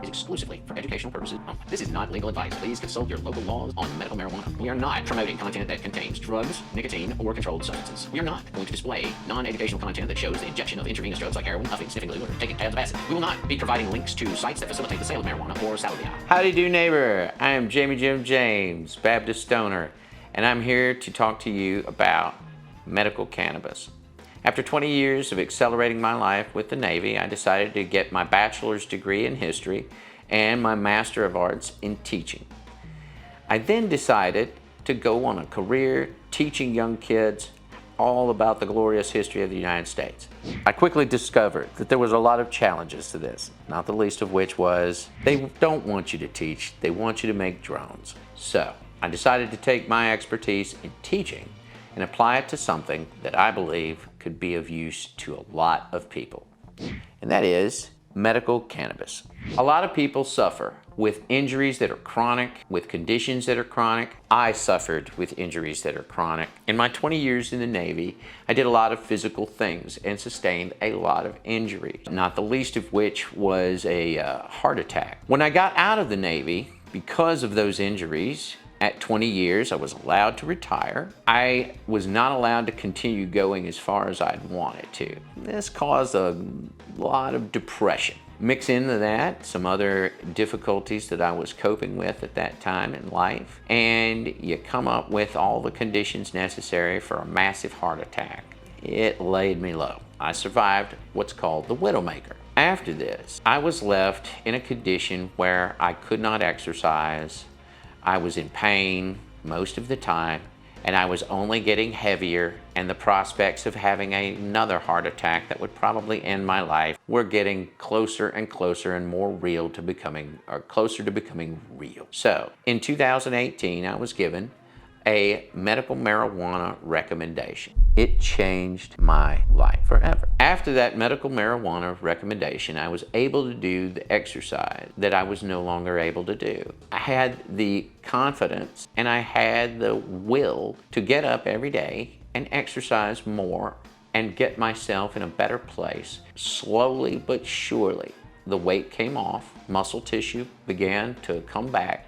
is exclusively for educational purposes only. This is not legal advice. Please consult your local laws on medical marijuana. We are not promoting content that contains drugs, nicotine, or controlled substances. We are not going to display non-educational content that shows the injection of intravenous drugs like heroin, puffing, sniffing glue, or taking tabs of acid. We will not be providing links to sites that facilitate the sale of marijuana or salvia. Howdy do, neighbor. I am Jamie Jim James, Baptist Stoner, and I'm here to talk to you about medical cannabis. After 20 years of accelerating my life with the Navy, I decided to get my bachelor's degree in history and my Master of Arts in teaching. I then decided to go on a career teaching young kids all about the glorious history of the United States. I quickly discovered that there was a lot of challenges to this, not the least of which was they don't want you to teach, they want you to make drones. So I decided to take my expertise in teaching and apply it to something that I believe could be of use to a lot of people, and that is medical cannabis. A lot of people suffer with injuries that are chronic, with conditions that are chronic. I suffered with injuries that are chronic. In my 20 years in the Navy, I did a lot of physical things and sustained a lot of injuries, not the least of which was a heart attack. When I got out of the Navy, because of those injuries, at 20 years, I was allowed to retire. I was not allowed to continue going as far as I'd wanted to. This caused a lot of depression. Mix into that some other difficulties that I was coping with at that time in life, and you come up with all the conditions necessary for a massive heart attack. It laid me low. I survived what's called the Widowmaker. After this, I was left in a condition where I could not exercise. I was in pain most of the time, and I was only getting heavier, and the prospects of having another heart attack that would probably end my life were getting closer and closer and more real to becoming, or closer to becoming real. So in 2018, I was given a medical marijuana recommendation. It changed my life forever. After that medical marijuana recommendation, I was able to do the exercise that I was no longer able to do. I had the confidence and I had the will to get up every day and exercise more and get myself in a better place. Slowly but surely, the weight came off, muscle tissue began to come back,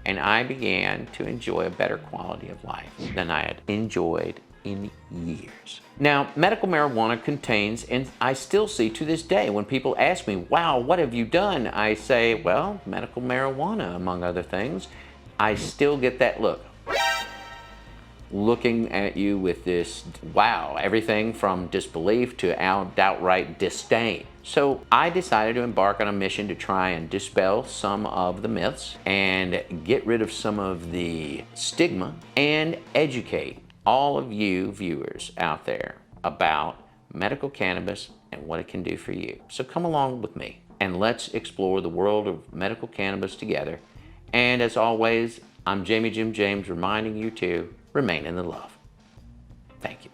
and I began to enjoy a better quality of life than I had enjoyed in years. Now, medical marijuana contains, and I still see to this day when people ask me, wow, what have you done? I say, well, medical marijuana, among other things. I still get that look. Looking at you with this, wow, everything from disbelief to outright disdain. So I decided to embark on a mission to try and dispel some of the myths and get rid of some of the stigma and educate all of you viewers out there about medical cannabis and what it can do for you. So come along with me and let's explore the world of medical cannabis together. And as always, I'm Jamie Jim James reminding you to remain in the love. Thank you.